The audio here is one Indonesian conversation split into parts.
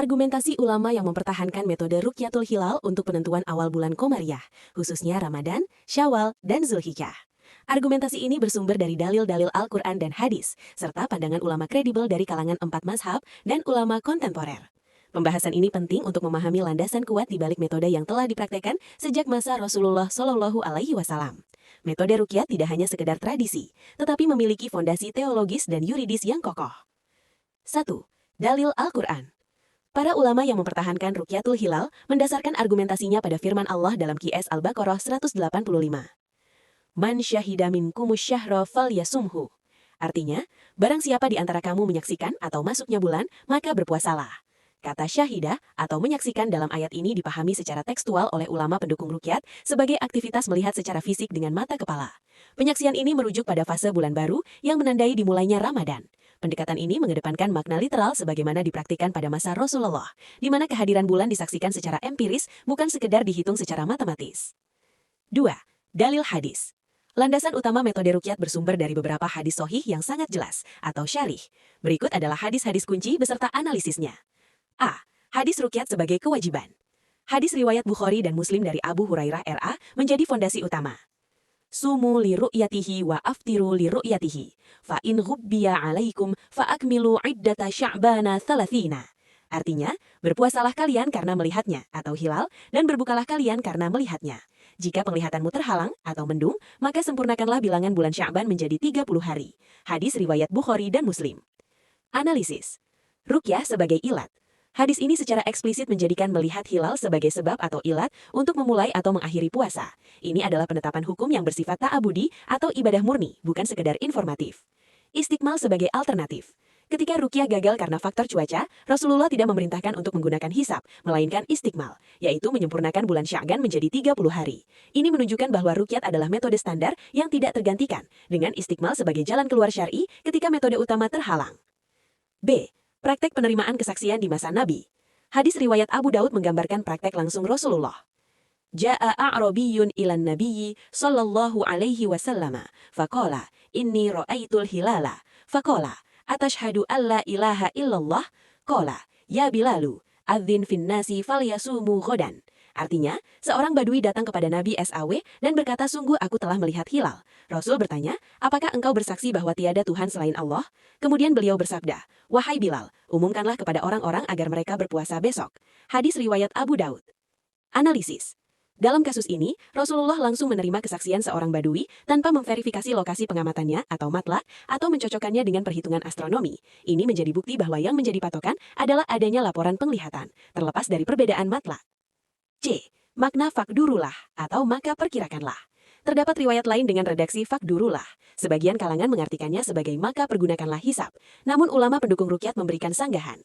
Argumentasi ulama yang mempertahankan metode Rukyatul Hilal untuk penentuan awal bulan Komariah, khususnya Ramadan, Syawal, dan Zulhijjah. Argumentasi ini bersumber dari dalil-dalil Al-Quran dan hadis, serta pandangan ulama kredibel dari kalangan 4 mazhab dan ulama kontemporer. Pembahasan ini penting untuk memahami landasan kuat di balik metode yang telah dipraktekkan sejak masa Rasulullah Shallallahu Alaihi Wasallam. Metode rukyat tidak hanya sekedar tradisi, tetapi memiliki fondasi teologis dan yuridis yang kokoh. 1. Dalil Al-Quran. Para ulama yang mempertahankan Rukyatul Hilal mendasarkan argumentasinya pada firman Allah dalam Qiyas Al-Baqarah 185. Man syahida minkumus syahra falyasumhu. Artinya, barang siapa di antara kamu menyaksikan atau masuknya bulan, maka berpuasalah. Kata syahidah atau menyaksikan dalam ayat ini dipahami secara tekstual oleh ulama pendukung rukyat sebagai aktivitas melihat secara fisik dengan mata kepala. Penyaksian ini merujuk pada fase bulan baru yang menandai dimulainya Ramadan. Pendekatan ini mengedepankan makna literal sebagaimana dipraktikkan pada masa Rasulullah, di mana kehadiran bulan disaksikan secara empiris, bukan sekedar dihitung secara matematis. 2. Dalil hadis. Landasan utama metode rukyat bersumber dari beberapa hadis sahih yang sangat jelas, atau syarih. Berikut adalah hadis-hadis kunci beserta analisisnya. A. Hadis rukyat sebagai kewajiban. Hadis riwayat Bukhari dan Muslim dari Abu Hurairah RA menjadi fondasi utama. Sumu li ru'yatihi wa aftiru li ru'yatihi. Fa in ghubbiya alaikum fa akmilu iddata sya'bana thalathina. Artinya, berpuasalah kalian karena melihatnya atau hilal, dan berbukalah kalian karena melihatnya. Jika penglihatanmu terhalang atau mendung, maka sempurnakanlah bilangan bulan Sya'ban menjadi 30 hari. Hadis riwayat Bukhari dan Muslim. Analisis. Rukyah sebagai ilat. Hadis ini secara eksplisit menjadikan melihat hilal sebagai sebab atau ilat untuk memulai atau mengakhiri puasa. Ini adalah penetapan hukum yang bersifat ta'abudi atau ibadah murni, bukan sekedar informatif. Istiqmal sebagai alternatif. Ketika rukyah gagal karena faktor cuaca, Rasulullah tidak memerintahkan untuk menggunakan hisab, melainkan istiqmal, yaitu menyempurnakan bulan Sya'ban menjadi 30 hari. Ini menunjukkan bahwa rukyat adalah metode standar yang tidak tergantikan, dengan istiqmal sebagai jalan keluar syar'i ketika metode utama terhalang. B. Praktek penerimaan kesaksian di masa Nabi. Hadis riwayat Abu Daud menggambarkan praktek langsung Rasulullah. Ja'a a'rabiyyun ilan nabiyyi sallallahu alaihi wasallam, faqala, inni ra'aitul hilala, faqala, atashhadu alla ilaha illallah, qala, ya Bilalu, adzin fin nasi falyasumu ghadan. Artinya, seorang badui datang kepada Nabi SAW dan berkata, sungguh aku telah melihat hilal. Rasul bertanya, apakah engkau bersaksi bahwa tiada Tuhan selain Allah? Kemudian beliau bersabda, wahai Bilal, umumkanlah kepada orang-orang agar mereka berpuasa besok. Hadis riwayat Abu Daud. Analisis. Dalam kasus ini, Rasulullah langsung menerima kesaksian seorang badui tanpa memverifikasi lokasi pengamatannya atau matlak atau mencocokkannya dengan perhitungan astronomi. Ini menjadi bukti bahwa yang menjadi patokan adalah adanya laporan penglihatan, terlepas dari perbedaan matlak. C. Makna fakdurulah atau maka perkirakanlah. Terdapat riwayat lain dengan redaksi fakdurulah. Sebagian kalangan mengartikannya sebagai maka pergunakanlah hisab. Namun ulama pendukung rukyat memberikan sanggahan.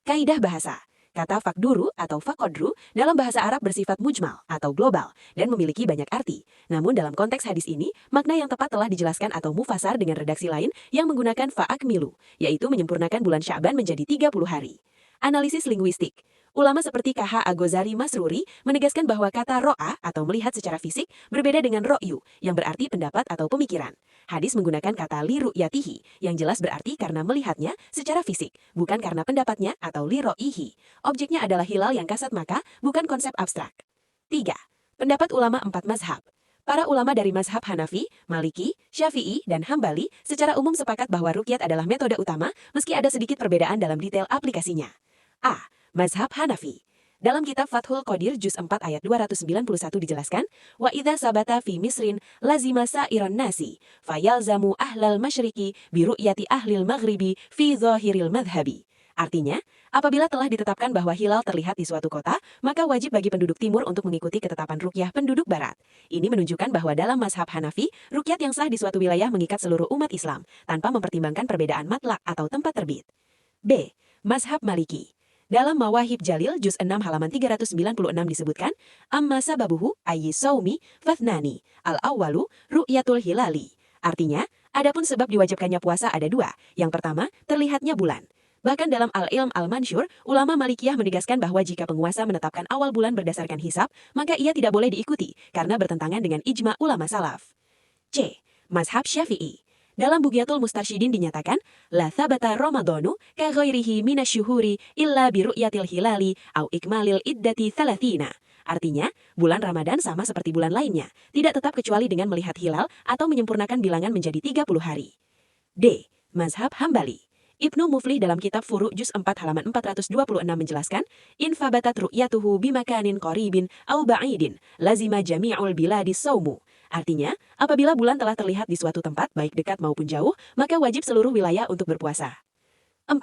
Kaidah bahasa. Kata fakduru atau fakodru dalam bahasa Arab bersifat mujmal atau global dan memiliki banyak arti. Namun dalam konteks hadis ini, makna yang tepat telah dijelaskan atau mufasar dengan redaksi lain yang menggunakan fa'akmilu, yaitu menyempurnakan bulan Sya'ban menjadi 30 hari. Analisis linguistik. Ulama seperti K.H. Al-Ghazali Masruri menegaskan bahwa kata ro'a atau melihat secara fisik berbeda dengan ro'yu yang berarti pendapat atau pemikiran. Hadis menggunakan kata li ru'yatihi yang jelas berarti karena melihatnya secara fisik, bukan karena pendapatnya atau li ro'ihi. Objeknya adalah hilal yang kasat mata, bukan konsep abstrak. 3. Pendapat ulama 4 mazhab. Para ulama dari mazhab Hanafi, Maliki, Syafi'i, dan Hambali secara umum sepakat bahwa rukyat adalah metode utama meski ada sedikit perbedaan dalam detail aplikasinya. A. Mazhab Hanafi. Dalam kitab Fathul Qadir Juz 4 ayat 291 dijelaskan, wa idza sabata fi misrin lazima sa'iran nasi fayalzamu ahlal masyriqi bi ru'yati ahlil maghribi fi dhahiril madhhabi. Artinya, apabila telah ditetapkan bahwa hilal terlihat di suatu kota, maka wajib bagi penduduk timur untuk mengikuti ketetapan rukyah penduduk barat. Ini menunjukkan bahwa dalam mazhab Hanafi, rukyat yang sah di suatu wilayah mengikat seluruh umat Islam tanpa mempertimbangkan perbedaan matlak atau tempat terbit. B. Mazhab Maliki. Dalam Mawahib Jalil Juz 6 halaman 396 disebutkan, amma sababuhu ayyi saumi fathnani, al-awwalu ru'yatul hilali. Artinya, adapun sebab diwajibkannya puasa ada dua. Yang pertama, terlihatnya bulan. Bahkan dalam Al-Ilm Al-Mansyur, ulama Malikiyah menegaskan bahwa jika penguasa menetapkan awal bulan berdasarkan hisab, maka ia tidak boleh diikuti karena bertentangan dengan ijma ulama salaf. C. Mazhab Syafi'i. Dalam Bughyatul Mustarsyidin dinyatakan, La thabata Ramadhanu ka ghairihi minasyuhuri illa biru'yatil hilali au ikmalil iddati thalathina. Artinya, bulan Ramadan sama seperti bulan lainnya, tidak tetap kecuali dengan melihat hilal atau menyempurnakan bilangan menjadi 30 hari. D. Mazhab Hambali. Ibnu Muflih dalam kitab Furu' Juz 4 halaman 426 menjelaskan, In fabatat ru'yatuhu bimakanin qaribin au ba'idin, lazima jami'ul biladis saumu. Artinya, apabila bulan telah terlihat di suatu tempat baik dekat maupun jauh, maka wajib seluruh wilayah untuk berpuasa. 4.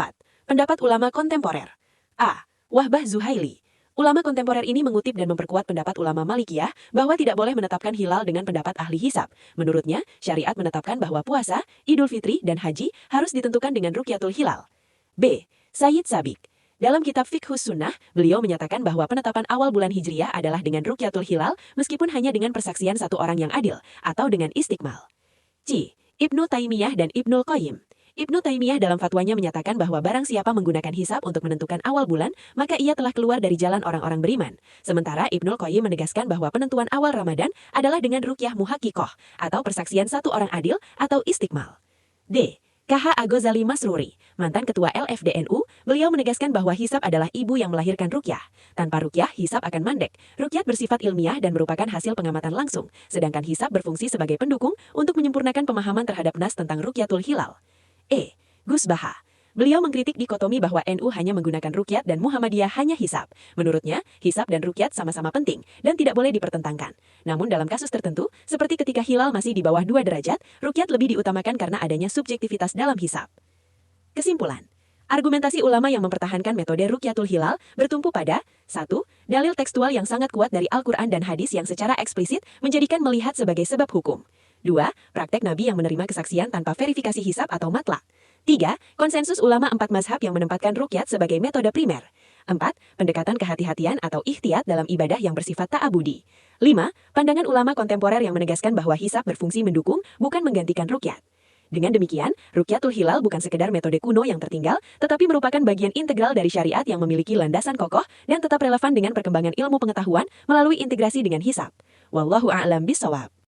Pendapat ulama kontemporer. A. Wahbah Zuhaili. Ulama kontemporer ini mengutip dan memperkuat pendapat ulama Malikiyah bahwa tidak boleh menetapkan hilal dengan pendapat ahli hisab. Menurutnya, syariat menetapkan bahwa puasa, Idul Fitri, dan haji harus ditentukan dengan rukyatul hilal. B. Sayyid Sabiq. Dalam kitab Fiqhus Sunnah, beliau menyatakan bahwa penetapan awal bulan Hijriyah adalah dengan rukyatul hilal meskipun hanya dengan persaksian satu orang yang adil, atau dengan istiqmal. C. Ibnu Taimiyah dan Ibnul Qayyim. Ibnu Taimiyah dalam fatwanya menyatakan bahwa barang siapa menggunakan hisab untuk menentukan awal bulan, maka ia telah keluar dari jalan orang-orang beriman. Sementara Ibnul Qayyim menegaskan bahwa penentuan awal Ramadan adalah dengan rukyah muhakkikoh, atau persaksian satu orang adil, atau istiqmal. D. K.H. Aghazali Masruri, mantan ketua LFDNU, beliau menegaskan bahwa hisab adalah ibu yang melahirkan rukyah. Tanpa rukyah, hisab akan mandek. Rukyat bersifat ilmiah dan merupakan hasil pengamatan langsung, sedangkan hisab berfungsi sebagai pendukung untuk menyempurnakan pemahaman terhadap nas tentang rukyatul hilal. E. Gus Baha. Beliau mengkritik dikotomi bahwa NU hanya menggunakan rukyat dan Muhammadiyah hanya hisab. Menurutnya, hisab dan rukyat sama-sama penting dan tidak boleh dipertentangkan. Namun dalam kasus tertentu, seperti ketika hilal masih di bawah 2 derajat, rukyat lebih diutamakan karena adanya subjektivitas dalam hisab. Kesimpulan. Argumentasi ulama yang mempertahankan metode rukyatul hilal bertumpu pada 1. Dalil tekstual yang sangat kuat dari Al-Quran dan hadis yang secara eksplisit menjadikan melihat sebagai sebab hukum. 2. Praktek Nabi yang menerima kesaksian tanpa verifikasi hisab atau matlak. 3. Konsensus ulama 4 mazhab yang menempatkan rukyat sebagai metode primer. 4. Pendekatan kehati-hatian atau ikhtiyat dalam ibadah yang bersifat ta'abudi. 5. Pandangan ulama kontemporer yang menegaskan bahwa hisab berfungsi mendukung, bukan menggantikan rukyat. Dengan demikian, rukyatul hilal bukan sekedar metode kuno yang tertinggal, tetapi merupakan bagian integral dari syariat yang memiliki landasan kokoh dan tetap relevan dengan perkembangan ilmu pengetahuan melalui integrasi dengan hisab. Wallahu a'lam bishawab.